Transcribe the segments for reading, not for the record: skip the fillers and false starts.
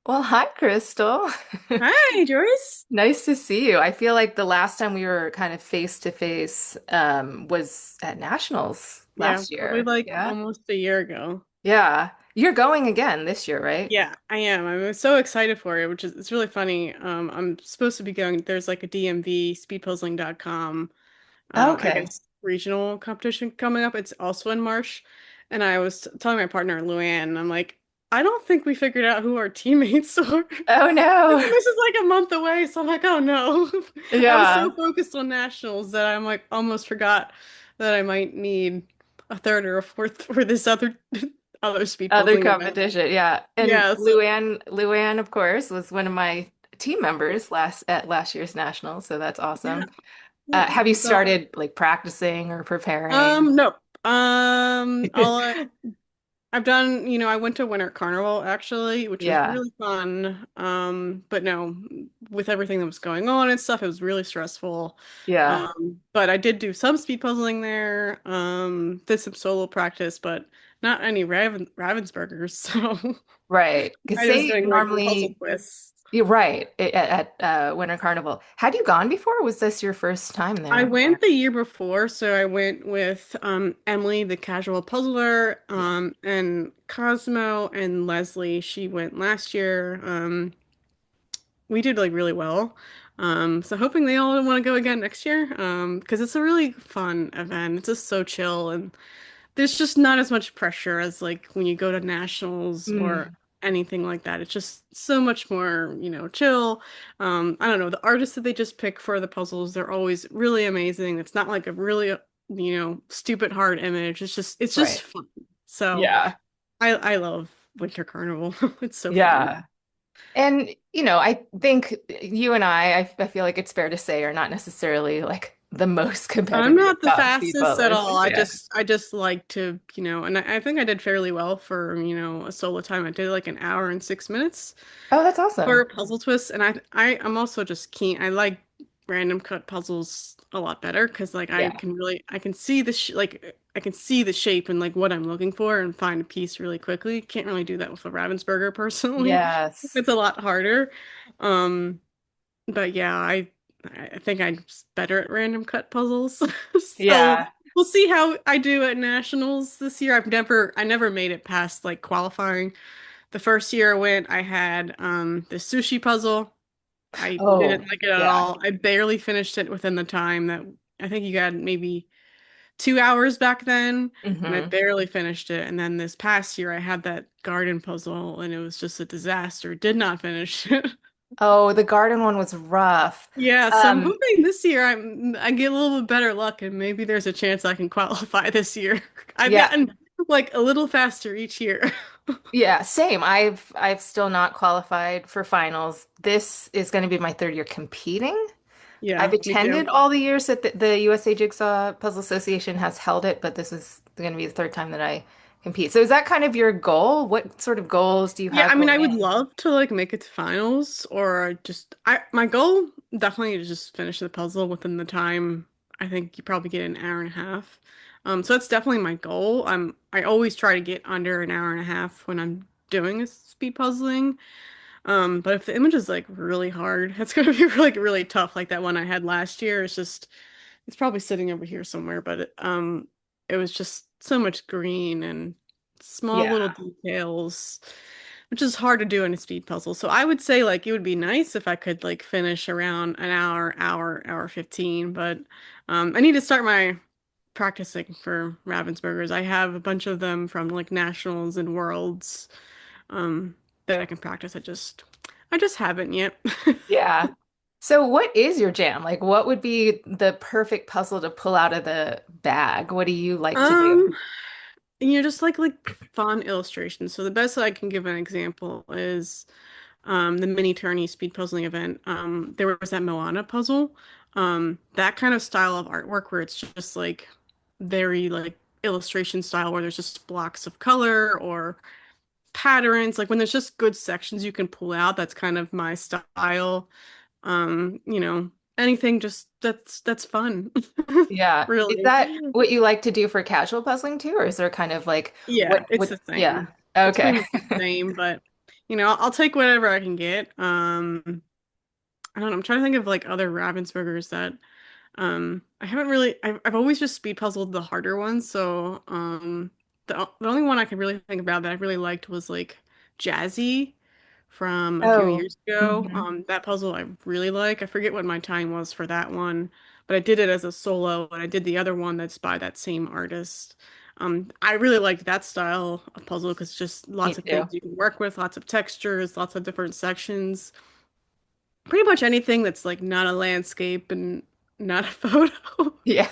Well, hi, Crystal. Hi, Joyce. Nice to see you. I feel like the last time we were kind of face to face was at Nationals Yeah, last probably year. like Yeah. almost a year ago. Yeah. You're going again this year, right? Yeah, I am. I'm so excited for it, which is it's really funny. I'm supposed to be going. There's like a DMV speedpuzzling.com, I Okay. guess regional competition coming up. It's also in March, and I was telling my partner Luann, and I'm like, I don't think we figured out who our teammates are. Oh no. This is like a month away, so I'm like, oh no. I was so Yeah. focused on nationals that I'm like almost forgot that I might need a third or a fourth for this other speed Other puzzling event. competition. Yeah. And Yeah, so Luann, of course, was one of my team members last year's Nationals, so that's yeah, awesome. yeah. Have you So started like practicing or preparing? no. I've done, I went to Winter Carnival actually, which was Yeah. really fun. But no, with everything that was going on and stuff, it was really stressful. Yeah. But I did do some speed puzzling there. Did some solo practice, but not any Ravensburgers. So Right. Because I was they doing regular puzzle normally, twists. you're right, at Winter Carnival. Had you gone before? Was this your first time I there? went the year before, so I went with Emily, the casual puzzler, Yeah. and Cosmo and Leslie. She went last year. We did like really well. So hoping they all want to go again next year. Because it's a really fun event. It's just so chill and there's just not as much pressure as like when you go to nationals or Mm, anything like that. It's just so much more, chill. I don't know, the artists that they just pick for the puzzles, they're always really amazing. It's not like a really, stupid hard image. It's just right. fun. So Yeah. I love Winter Carnival. It's so fun. Yeah. And, I think you and I feel like it's fair to say, are not necessarily like the most I'm competitive not the top speed fastest at puzzlers. all. I Yeah. just I just like to, and I think I did fairly well for, a solo time. I did like an hour and 6 minutes Oh, that's for awesome. a puzzle twist. And I'm also just keen. I like random cut puzzles a lot better because like Yeah. I can see the sh like I can see the shape and like what I'm looking for and find a piece really quickly. Can't really do that with a Ravensburger personally. Yes. It's a lot harder. Um, but yeah, I think I'm just better at random cut puzzles. So Yeah. we'll see how I do at nationals this year. I never made it past like qualifying. The first year I went, I had the sushi puzzle. I didn't Oh, like it at yeah. all. I barely finished it within the time that I think you had maybe 2 hours back then, and I Hmm. barely finished it. And then this past year I had that garden puzzle and it was just a disaster. Did not finish it. Oh, the garden one was rough. Yeah, so I'm Um, hoping this year I get a little bit better luck and maybe there's a chance I can qualify this year. I've yeah. gotten like a little faster each year. Yeah, same. I've still not qualified for finals. This is going to be my third year competing. I've Yeah, me attended too. all the years that the USA Jigsaw Puzzle Association has held it, but this is going to be the third time that I compete. So is that kind of your goal? What sort of goals do you Yeah, have I mean I going would in? love to like make it to finals or just I my goal definitely to just finish the puzzle within the time. I think you probably get an hour and a half. So that's definitely my goal. I always try to get under an hour and a half when I'm doing a speed puzzling. But if the image is like really hard, it's gonna be like really tough. Like that one I had last year. It's probably sitting over here somewhere, but it was just so much green and small little Yeah. details, which is hard to do in a speed puzzle. So I would say like it would be nice if I could like finish around an hour 15, but I need to start my practicing for Ravensburgers. I have a bunch of them from like nationals and worlds um that I can practice. I just haven't yet. Yeah. So what is your jam? Like what would be the perfect puzzle to pull out of the bag? What do you like to do? Um, just like fun illustrations. So the best that I can give an example is the mini tourney speed puzzling event. There was that Moana puzzle. That kind of style of artwork where it's just like very like illustration style where there's just blocks of color or patterns. Like when there's just good sections you can pull out, that's kind of my style. Anything just that's fun. Yeah. Is Really. that what you like to do for casual puzzling too, or is there kind of like Yeah, it's the yeah. same. It's Okay. pretty much the same, but I'll take whatever I can get. I don't know. I'm trying to think of like other Ravensburgers that I haven't really I've always just speed puzzled the harder ones, so the only one I can really think about that I really liked was like Jazzy from a few Oh. years ago. Hmm. That puzzle I really like. I forget what my time was for that one, but I did it as a solo and I did the other one that's by that same artist. I really liked that style of puzzle because just Me lots of things too. you can work with, lots of textures, lots of different sections. Pretty much anything that's like not a landscape and not a photo. Yeah.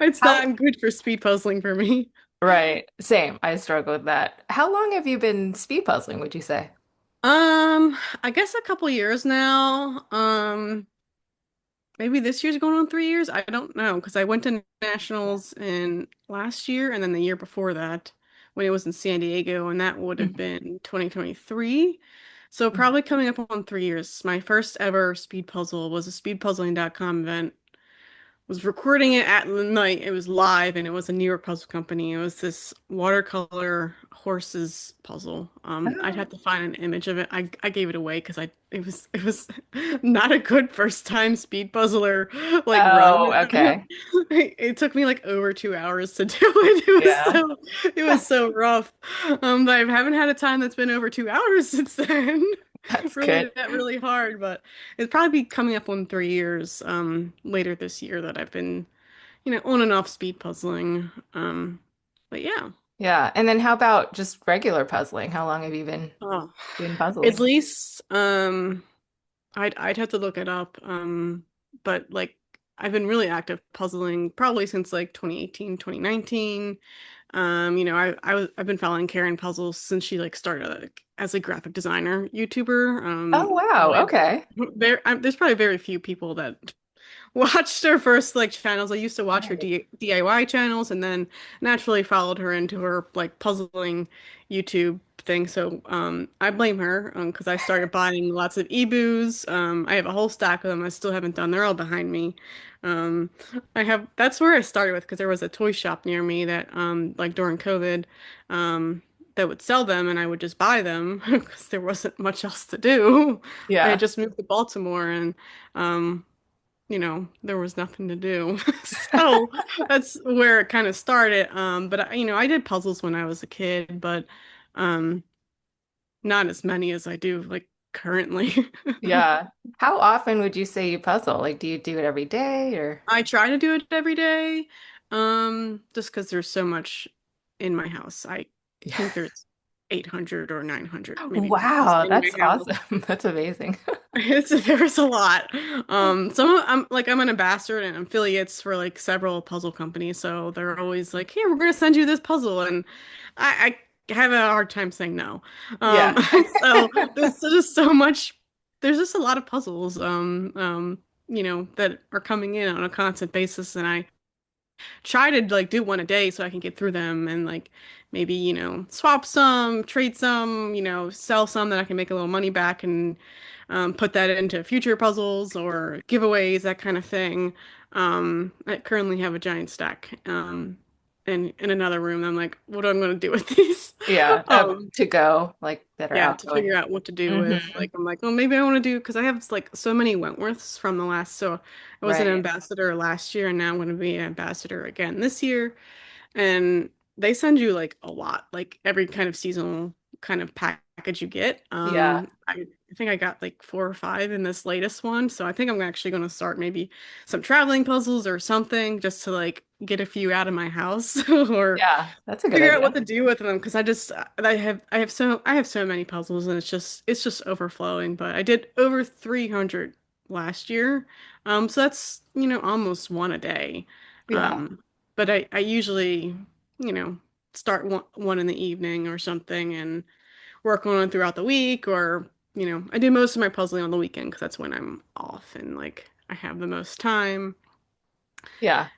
It's How, not good for speed puzzling for me. right. Same. I struggle with that. How long have you been speed puzzling, would you say? I guess a couple years now. Maybe this year's going on 3 years. I don't know because I went to nationals in last year and then the year before that when it was in San Diego, and that would have Mhm. been 2023. So probably coming up on 3 years. My first ever speed puzzle was a speedpuzzling.com event, was recording it at night. It was live and it was a New York puzzle company. It was this watercolor horses puzzle. I'd Oh, have to find an image of it. I gave it away because I it was not a good first time speed puzzler like run. oh, okay. It took me like over 2 hours to do it. Yeah. It was so rough. But I haven't had a time that's been over 2 hours since then. That's Really, good. that really hard, but it'd probably be coming up on 3 years later this year that I've been, on and off speed puzzling. But yeah. Yeah. And then how about just regular puzzling? How long have you been Oh, doing at puzzles? least I'd have to look it up. But like I've been really active puzzling probably since like 2018, 2019. I've been following Karen Puzzles since she like started as a graphic designer YouTuber. Oh, wow. Okay. There's probably very few people that watched her first like channels. I used to watch her Right. DIY channels and then naturally followed her into her like puzzling YouTube thing. So I blame her because I started buying lots of e-boos. I have a whole stack of them I still haven't done. They're all behind me. Um, I have that's where I started with because there was a toy shop near me that like during COVID um that would sell them and I would just buy them because there wasn't much else to do. I had Yeah. just moved to Baltimore and um there was nothing to do. So that's where it kind of started. But I did puzzles when I was a kid, but um, not as many as I do like currently. Yeah. How often would you say you puzzle? Like, do you do it every day or? I try to do it every day, just because there's so much in my house. I Yeah. think there's 800 or 900 maybe puzzles Wow, in my that's house. awesome. That's amazing. There's a lot. I'm an ambassador and affiliates for like several puzzle companies, so they're always like, "Here, we're gonna send you this puzzle," and I have a hard time saying no. Yeah. So there's just so much. There's just a lot of puzzles, that are coming in on a constant basis, and I try to like do one a day so I can get through them and like maybe, swap some, trade some, sell some that I can make a little money back and put that into future puzzles or giveaways, that kind of thing. I currently have a giant stack in another room. I'm like, what am I going to do with these? Yeah, Um, to go, like that are yeah, to figure outgoing. out what to do Hmm. with. Like, I'm like, well, maybe I want to do because I have like so many Wentworths from the last. So I was an Right. ambassador last year, and now I'm going to be an ambassador again this year. And they send you like a lot, like every kind of seasonal kind of package you get. Yeah. I think I got like 4 or 5 in this latest one. So I think I'm actually going to start maybe some traveling puzzles or something just to like get a few out of my house or Yeah, that's a good figure out what idea. to do with them because I have so many puzzles and it's just overflowing. But I did over 300 last year. So that's, almost one a day. Yeah. Um, but I usually, you know, start one in the evening or something and work on it throughout the week or, I do most of my puzzling on the weekend because that's when I'm off and like I have the most time. Yeah.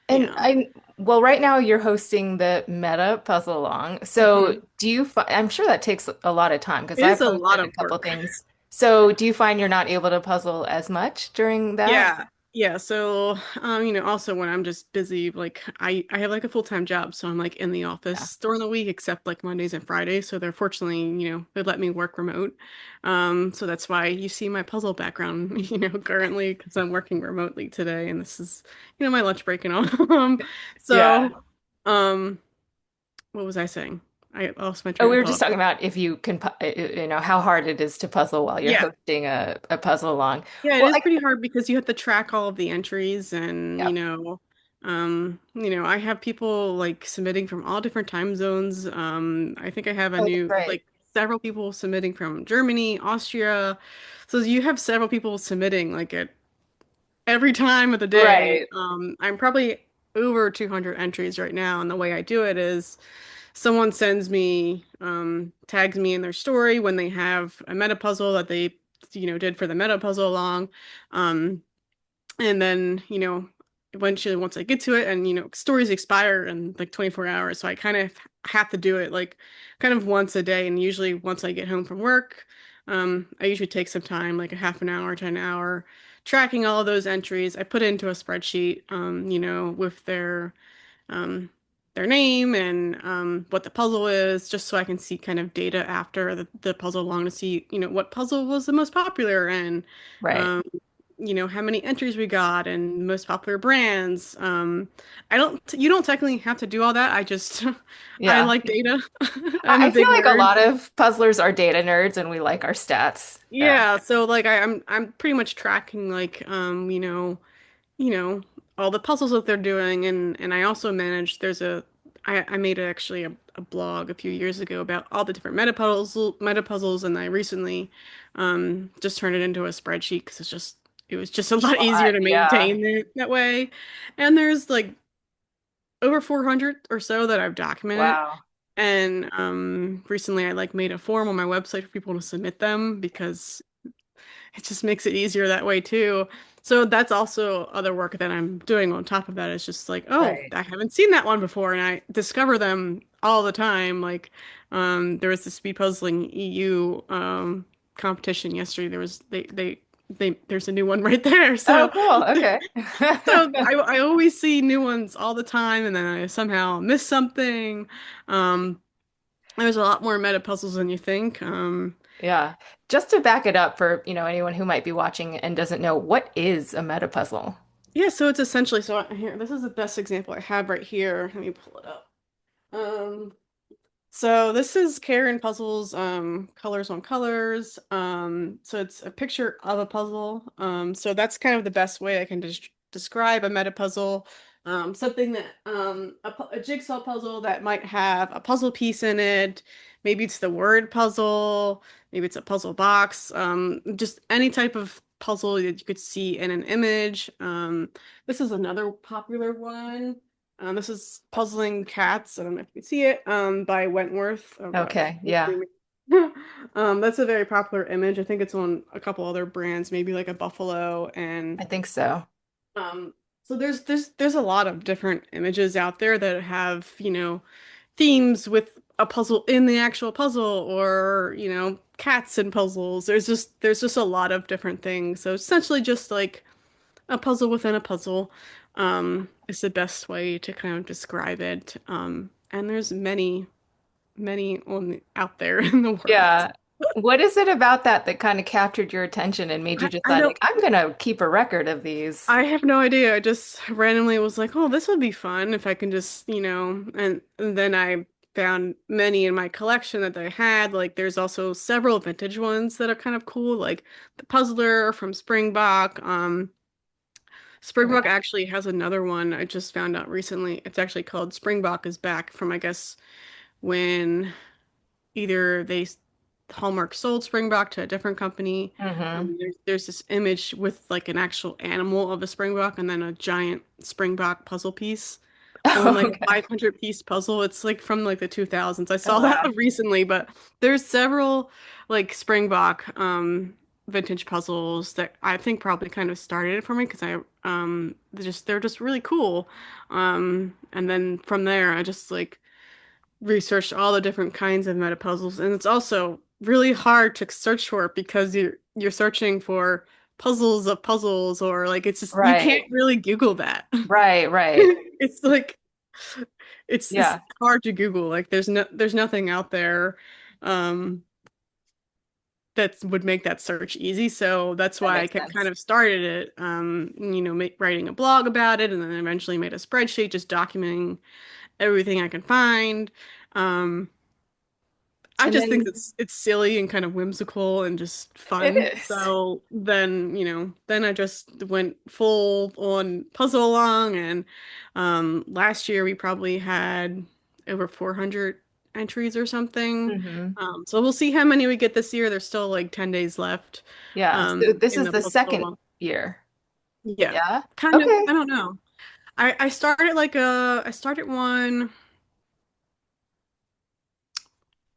And Yeah. well, right now you're hosting the Meta Puzzle Along. So Mhm. do you find, I'm sure that takes a lot of time because It is I've a lot hosted a of couple work. things. So do you find you're not able to puzzle as much during that? Yeah. Yeah, so also when I'm just busy, like I have like a full-time job, so I'm like in the Yeah. office during the week except like Mondays and Fridays, so they're fortunately, they let me work remote. So that's why you see my puzzle background, currently because I'm working remotely today and this is, my lunch break and all. Yeah. So um what was I saying? I lost my Oh, train we of were just thought. talking about if you can, how hard it is to puzzle while you're Yeah. hosting a puzzle along. Yeah, it Well, is pretty hard because you have to track all of the entries and, yeah. I have people like submitting from all different time zones. I think I have a Oh, that's new right. like several people submitting from Germany, Austria. So you have several people submitting like at every time of the day. Right. I'm probably over 200 entries right now, and the way I do it is someone sends me tags me in their story when they have a meta puzzle that they did for the meta puzzle along. Um, and then, eventually once I get to it and, stories expire in like 24 hours. So I kind of have to do it like kind of once a day. And usually once I get home from work, I usually take some time, like a half an hour to an hour, tracking all of those entries. I put it into a spreadsheet, with um, their name and what the puzzle is, just so I can see kind of data after the puzzle along to see, what puzzle was the most popular and Right. um, how many entries we got and most popular brands. You don't technically have to do all that. I just, I Yeah. like data. I'm I a I feel big like a nerd. lot of puzzlers are data nerds and we like our stats. Yeah, so like I'm pretty much tracking like you know, all the puzzles that they're doing and I also manage I made actually a blog a few years ago about all the different meta puzzles and I recently just turned it into a spreadsheet because it was just a A lot easier lot. to Yeah. maintain that way. And there's like over 400 or so that I've documented. Wow. And recently I like made a form on my website for people to submit them because it just makes it easier that way too. So that's also other work that I'm doing on top of that. It's just like, oh, Right. I haven't seen that one before, and I discover them all the time. Like, there was the speed puzzling EU competition yesterday. There's a new one right there. Oh, So cool. Okay. I always see new ones all the time, and then I somehow miss something. Um, there's a lot more meta puzzles than you think. Yeah. Just to back it up for, anyone who might be watching and doesn't know, what is a meta puzzle? Yeah, so it's essentially here. This is the best example I have right here. Let me pull it up. Um, so this is Karen Puzzles, colors on colors. So it's a picture of a puzzle. So that's kind of the best way I can describe a meta puzzle. Something that a jigsaw puzzle that might have a puzzle piece in it. Maybe it's the word puzzle. Maybe it's a puzzle box. Just any type of puzzle that you could see in an image. This is another popular one. This is Puzzling Cats. I don't know if you can see it. By Wentworth. Oh gosh. Okay. Yeah, That's a very popular image. I think it's on a couple other brands, maybe like a buffalo and I think so. um so there's a lot of different images out there that have, themes with a puzzle in the actual puzzle or, cats in puzzles. There's just a lot of different things. So essentially just like a puzzle within a puzzle is the best way to kind of describe it. And there's many out there in the world. Yeah. What is it about that kind of captured your attention and made you I decide, don't like, I'm gonna keep a record of these? I have no idea. I just randomly was like, oh, this would be fun if I can just, and then I found many in my collection that I had. Like there's also several vintage ones that are kind of cool, like the Puzzler from Springbok. Springbok Okay. actually has another one I just found out recently. It's actually called Springbok is Back from, I guess, when either Hallmark sold Springbok to a different company. Mm-hmm. There's this image with like an actual animal of a Springbok and then a giant Springbok puzzle piece on like a Okay. 500 piece puzzle. It's like from like the 2000s. I Oh, saw that wow. recently, but there's several like Springbok vintage puzzles that I think probably kind of started it for me because they're just really cool. And then from there I just like researched all the different kinds of meta puzzles, and it's also really hard to search for it because you're searching for puzzles of puzzles, or like it's just you can't Right. really Google that. Right, right. It's like it's Yeah, hard to Google. Like there's nothing out there um that would make that search easy. So that's that why I makes kind sense. of started it, writing a blog about it, and then eventually made a spreadsheet just documenting everything I can find. Um, I And just think then it's silly and kind of whimsical and just it fun. is. So then, then I just went full on puzzle along, and last year we probably had over 400 entries or something. Hmm. So we'll see how many we get this year. There's still like 10 days left Yeah. So this in is the the puzzle second along. year. Yeah. Yeah. Kind of, Okay. I don't know. I started one.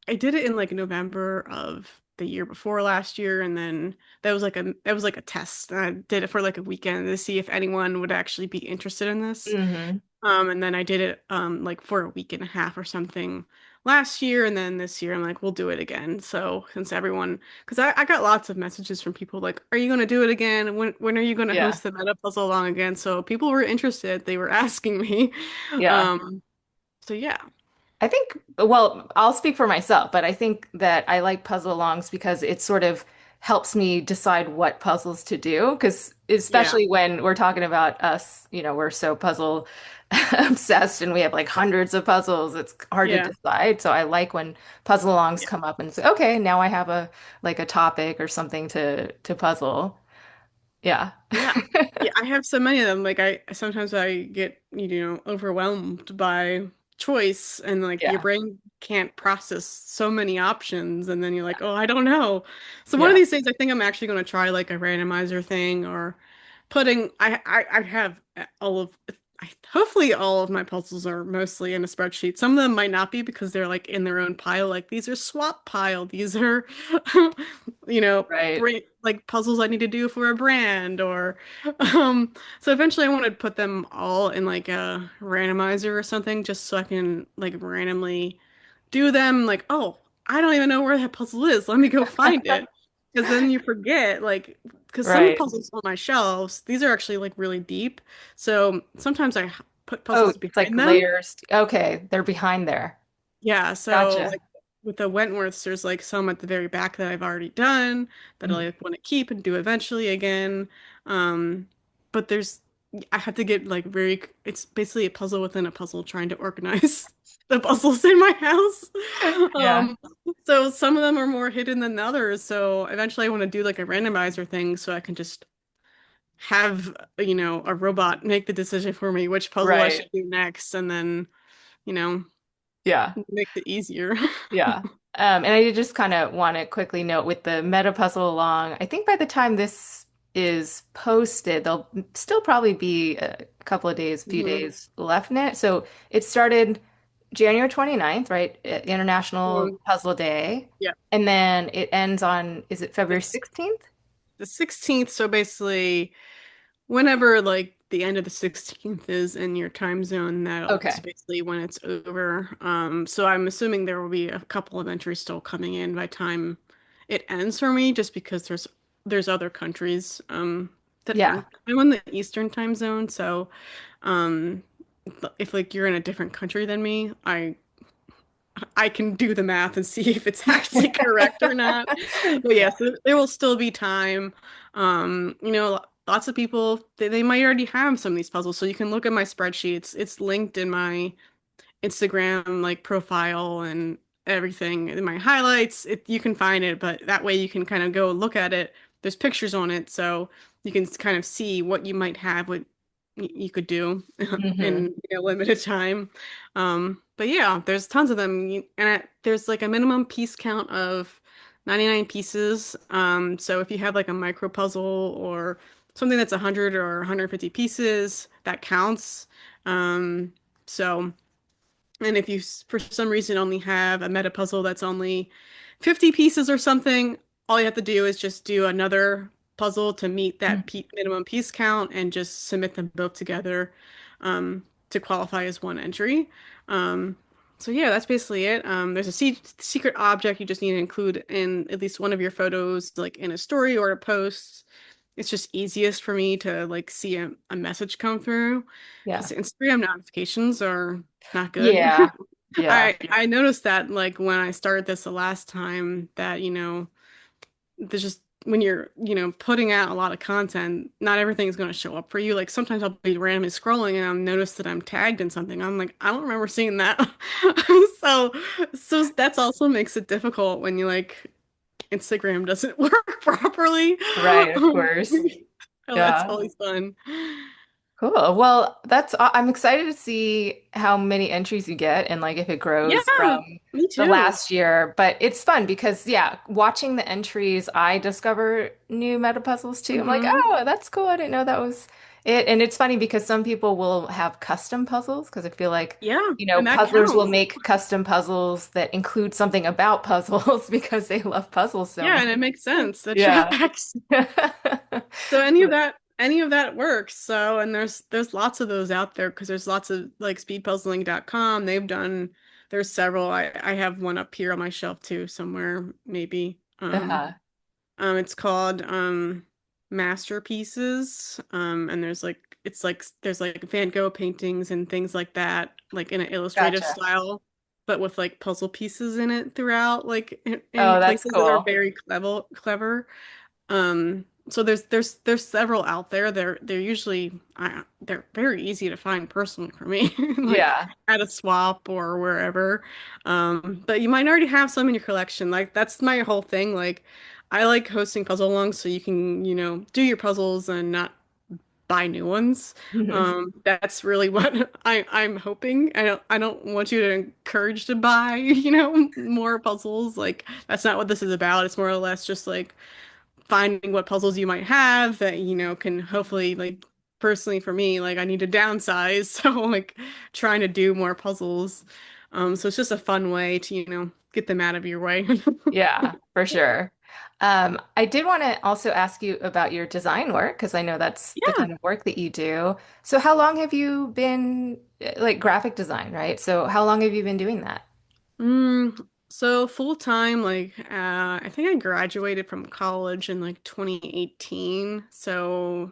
I did it in like November of the year before last year, and then that was like a test. And I did it for like a weekend to see if anyone would actually be interested in this. Hmm. And then I did it like for a week and a half or something last year, and then this year I'm like, we'll do it again. So since everyone, because I got lots of messages from people like, are you gonna do it again? When are you gonna Yeah. host the meta puzzle along again? So people were interested. They were asking me. Yeah. Um, so yeah, I think, well, I'll speak for myself, but I think that I like puzzle alongs because it sort of helps me decide what puzzles to do. Because yeah, especially when we're talking about us, we're so puzzle obsessed and we have like hundreds of puzzles, it's hard to yeah. decide. So I like when puzzle alongs Yeah. come up and say, okay, now I have a like a topic or something to puzzle. Yeah. Yeah. Yeah, I have so many of them. Like I sometimes I get, overwhelmed by choice, and like your Yeah. brain can't process so many options, and then you're like, "Oh, I don't know." So one of Yeah. these days I think I'm actually going to try like a randomizer thing, or putting I have all of hopefully all of my puzzles are mostly in a spreadsheet. Some of them might not be because they're like in their own pile. Like these are swap pile. These are you know Right. like puzzles I need to do for a brand, or um so eventually I want to put them all in like a randomizer or something, just so I can like randomly do them. Like, oh, I don't even know where that puzzle is, let me go find it. Because then you forget, like, because some Right. puzzles on my shelves, these are actually like really deep, so sometimes put Oh, puzzles it's like behind them. layers. Okay, they're behind there. Yeah, so Gotcha. like with the Wentworths, there's like some at the very back that I've already done that I Mhm. like want to keep and do eventually again. Um, but I have to get like it's basically a puzzle within a puzzle trying to organize the puzzles in my house. Yeah. Um, so some of them are more hidden than others. So eventually I want to do like a randomizer thing so I can just have, a robot make the decision for me which puzzle I Right. should do next, and then, you know, Yeah. make it easier. Yeah. And I did just kind of want to quickly note with the meta puzzle along, I think by the time this is posted, there'll still probably be a couple of days, few Mhm. days left in it. So it started January 29th, right? International Well, Puzzle Day. yeah, And then it ends on, is it February it's 16th? the 16th, so basically whenever like the end of the 16th is in your time zone, that's Okay. basically when it's over. So I'm assuming there will be a couple of entries still coming in by time it ends for me, just because there's other countries that Yeah. aren't. I'm in the Eastern time zone, so um if like you're in a different country than me, I can do the math and see if it's actually correct or not. But Yeah. yes, there will still be time. Lots of people they might already have some of these puzzles, so you can look at my spreadsheets. It's linked in my Instagram like profile and everything in my highlights. You can find it, but that way you can kind of go look at it. There's pictures on it, so you can kind of see what you might have, what you could do Hmm. in limited time. But yeah, there's tons of them, there's like a minimum piece count of 99 pieces. So if you have like a micro puzzle or something that's 100 or 150 pieces, that counts. So. And if for some reason only have a meta puzzle that's only 50 pieces or something, all you have to do is just do another puzzle to meet that minimum piece count and just submit them both together to qualify as one entry. Um, so yeah, that's basically it. There's a secret object you just need to include in at least one of your photos, like in a story or a post. it's just easiest for me to like see a message come through because Yeah. Instagram notifications are not good. Yeah. Yeah. I noticed that like when I started this the last time that, there's just when you're, putting out a lot of content, not everything is going to show up for you. Like sometimes I'll be randomly scrolling and I'll notice that I'm tagged in something. I'm like, I don't remember seeing that. So, so that's also makes it difficult when you like Instagram doesn't work properly. Right, of Um, course. oh, that's Yeah. always fun. Cool. Well, I'm excited to see how many entries you get and like if it grows Yeah, from me the too. last year. But it's fun because yeah, watching the entries, I discover new meta puzzles too. I'm like, Hmm. oh, that's cool. I didn't know that was it. And it's funny because some people will have custom puzzles because I feel like, Yeah, you know, and that puzzlers will counts. make custom puzzles that include something about puzzles because they love puzzles so Yeah, much. and it makes sense. That Yeah. tracks. So any of that works. So and there's lots of those out there because there's lots of like speedpuzzling.com. There's several. I have one up here on my shelf too somewhere maybe. Uh-huh. It's called Masterpieces. And there's like Van Gogh paintings and things like that, like in an illustrative Gotcha. style, but with like puzzle pieces in it throughout, like in Oh, that's places that are cool. very clever. So there's several out there. They're usually they're very easy to find personally for me, like Yeah. at a swap or wherever. But you might already have some in your collection. Like that's my whole thing. Like I like hosting puzzle alongs so you can, do your puzzles and not buy new ones. That's really what I'm hoping. I don't want you to encourage to buy, more puzzles. Like that's not what this is about. It's more or less just like finding what puzzles you might have that can hopefully like personally for me like I need to downsize so like trying to do more puzzles, so it's just a fun way to get them out of your way. Yeah, for sure. I did want to also ask you about your design work because I know that's the Yeah. kind of work that you do. So how long have you been like graphic design, right? So how long have you been doing that? So full time like I think I graduated from college in like 2018, so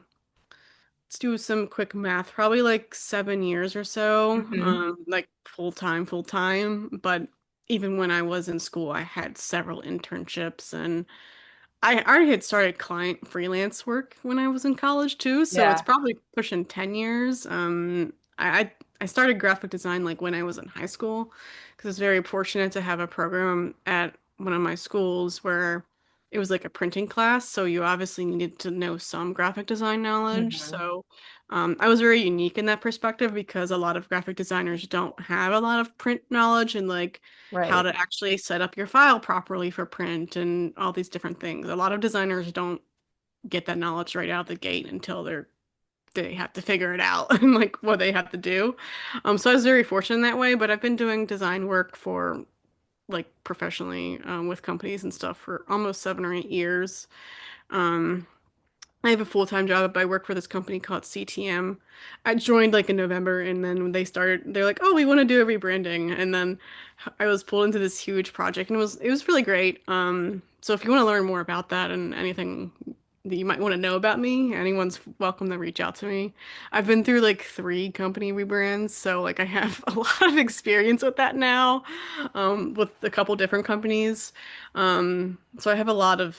let's do some quick math. Probably like 7 years or so. Hmm. Like full time. But even when I was in school, I had several internships, and I already had started client freelance work when I was in college too. So it's Yeah. probably pushing 10 years. I started graphic design like when I was in high school because I was very fortunate to have a program at one of my schools where it was like a printing class, so you obviously needed to know some graphic design knowledge. Hmm. So I was very unique in that perspective because a lot of graphic designers don't have a lot of print knowledge and like how Right. to actually set up your file properly for print and all these different things. A lot of designers don't get that knowledge right out of the gate until they have to figure it out and like what they have to do. So I was very fortunate in that way, but I've been doing design work for like professionally with companies and stuff for almost 7 or 8 years. Um, I have a full-time job. I work for this company called CTM. I joined like in November, and then when they started, they're like, "Oh, we want to do a rebranding." And then I was pulled into this huge project, and it was really great. So if you want to learn more about that and anything that you might want to know about me, anyone's welcome to reach out to me. I've been through like 3 company rebrands, so like I have a lot of experience with that now, with a couple different companies. So I have a lot of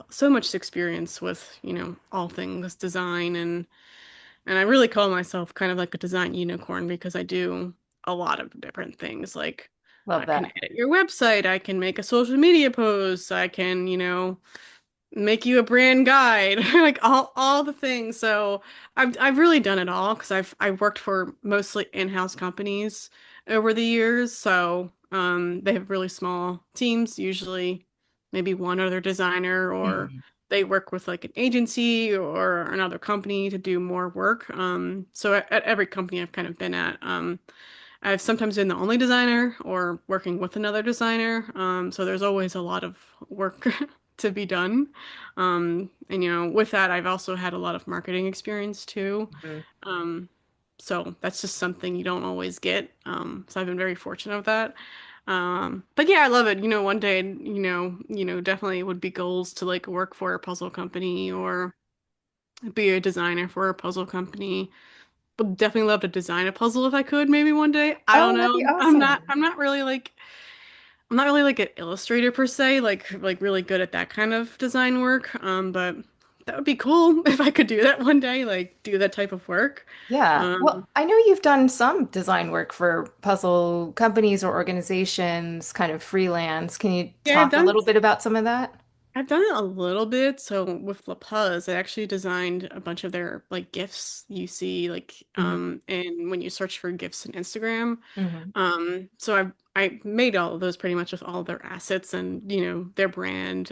so much experience with, all things design, and I really call myself kind of like a design unicorn because I do a lot of different things. Like I Love can that. edit your website, I can make a social media post, I can, make you a brand guide, like all the things. So I've really done it all because I've worked for mostly in-house companies over the years. So they have really small teams, usually maybe one other designer, or Mhm. they work with like an agency or another company to do more work. So at every company I've kind of been at, I've sometimes been the only designer or working with another designer. So there's always a lot of work to be done. And with that, I've also had a lot of marketing experience too. Mhm. Um, so that's just something you don't always get. So I've been very fortunate of that. But yeah, I love it. One day, definitely would be goals to like work for a puzzle company or. be a designer for a puzzle company. Would definitely love to design a puzzle if I could, maybe one day. I don't Oh, that'd know. be awesome. I'm not really like an illustrator per se, like really good at that kind of design work. But that would be cool if I could do that one day, like do that type of work. Yeah. Um, Well, I know you've done some design work for puzzle companies or organizations, kind of freelance. Can you yeah, talk a little bit about some of that? I've done it a little bit. So with La Puz, I actually designed a bunch of their like gifts you see Hmm. and when you search for gifts in Instagram. Hmm. So I made all of those pretty much with all their assets and their brand.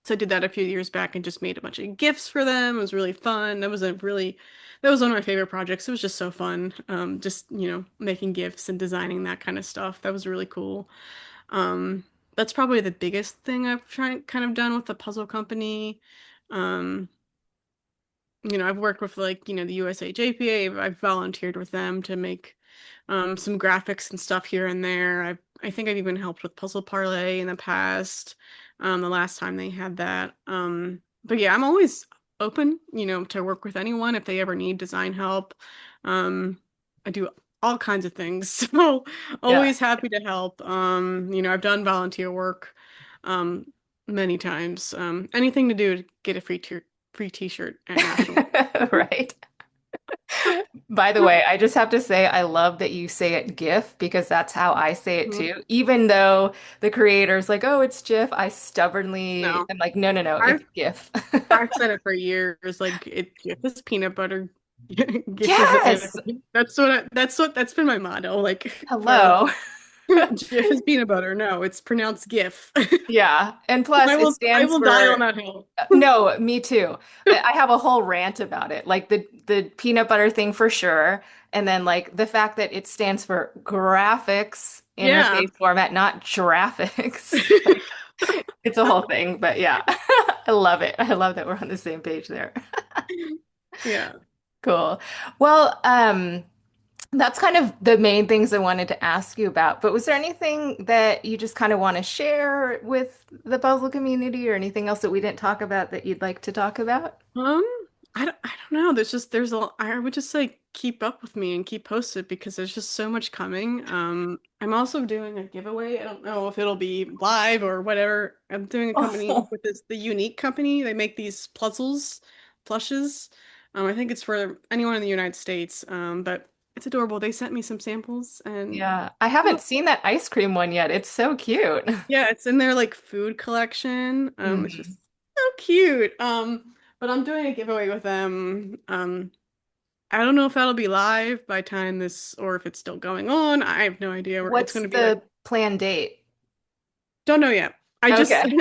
So I did that a few years back and just made a bunch of gifts for them. It was really fun. That was one of my favorite projects. It was just so fun. Just, making gifts and designing that kind of stuff. That was really cool. Um, that's probably the biggest thing I've tried kind of done with the puzzle company. Um, I've worked with like, the USA JPA. I've volunteered with them to make some graphics and stuff here and there. I think I've even helped with Puzzle Parlay in the past, the last time they had that. But yeah, I'm always open, to work with anyone if they ever need design help. Um, I do all kinds of things, so Yeah. always happy to help. I've done volunteer work many times. Anything to do to get a free t-shirt at National. Right. By the way, I just have to say, I love that you say it GIF because that's how I say it Mhm. too. Even though the creator's like, oh, it's GIF, I stubbornly No. am like, no, no, no, I've it's GIF. I've said it for years. Like GIF is peanut butter. GIF is Yes. that's been my motto. Like for Hello. GIF is peanut butter. No, it's pronounced GIF. Yeah. And plus, it I stands will die on for that hill. no, me too. I have a whole rant about it. Like the peanut butter thing for sure. And then like the fact that it stands for graphics Yeah. interface format, not graphics. Like it's a whole thing. But yeah, I love it. I love that we're on the same page there. Yeah. Cool. Well, that's kind of the main things I wanted to ask you about. But was there anything that you just kind of want to share with the puzzle community or anything else that we didn't talk about that you'd like to talk about? Um, I don't know. I would just say keep up with me and keep posted because there's just so much coming. I'm also doing a giveaway. I don't know if it'll be live or whatever. I'm doing a company Oh, with the Unique company. They make these puzzles, plushes. I think it's for anyone in the United States. But it's adorable. They sent me some samples and yeah. I haven't seen that ice cream one yet. It's so cute. yeah, it's in their like food collection. It's Mhm. just so cute. But I'm doing a giveaway with them. I don't know if that'll be live by time this or if it's still going on. I have no idea. It's What's going to be like the planned date? don't know yet. I just Okay.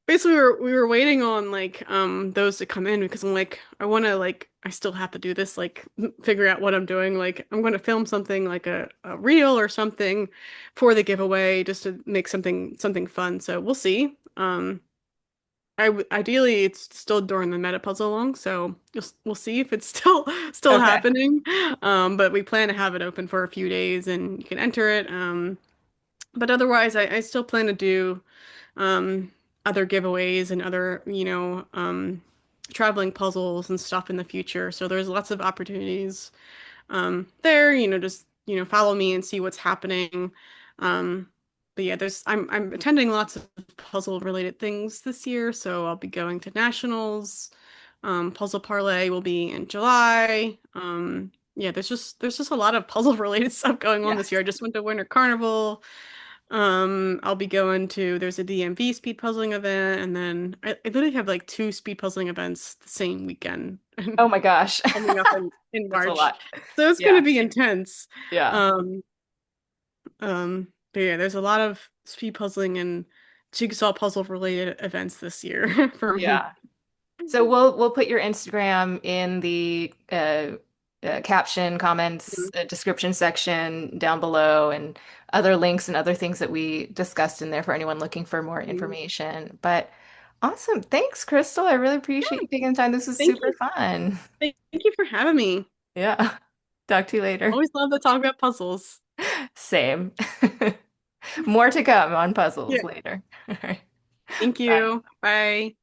basically we were waiting on like those to come in because I'm like I want to like I still have to do this like figure out what I'm doing. Like I'm going to film something like a reel or something for the giveaway just to make something fun. So we'll see. Ideally it's still during the meta puzzle long, so we'll see if it's still Okay. happening. But we plan to have it open for a few days and you can enter it. But otherwise I still plan to do um other giveaways and other, traveling puzzles and stuff in the future. So there's lots of opportunities there, just, follow me and see what's happening. Um, but yeah, I'm attending lots of puzzle related things this year, so I'll be going to nationals. Puzzle Parlay will be in July. Yeah, there's just a lot of puzzle related stuff going on this Yes. year. I just went to Winter Carnival. I'll be going to there's a DMV speed puzzling event, and then I literally have like two speed puzzling events the same weekend Oh my gosh. coming up in That's a March. lot. So it's gonna Yeah. be intense. Yeah. Um, but yeah, there's a lot of speed puzzling and jigsaw puzzle related events this year for me. Yeah. So we'll put your Instagram in the caption, comments, description section down below, and other links and other things that we discussed in there for anyone looking for more Mhm. information. But awesome. Thanks, Crystal. I really appreciate Yeah, you taking the time. This was thank super you. fun. Thank you for having me. Yeah. Talk to you later. Always love to talk about puzzles. Same. More to come on Yeah, puzzles later. All right. thank Bye. you. Bye.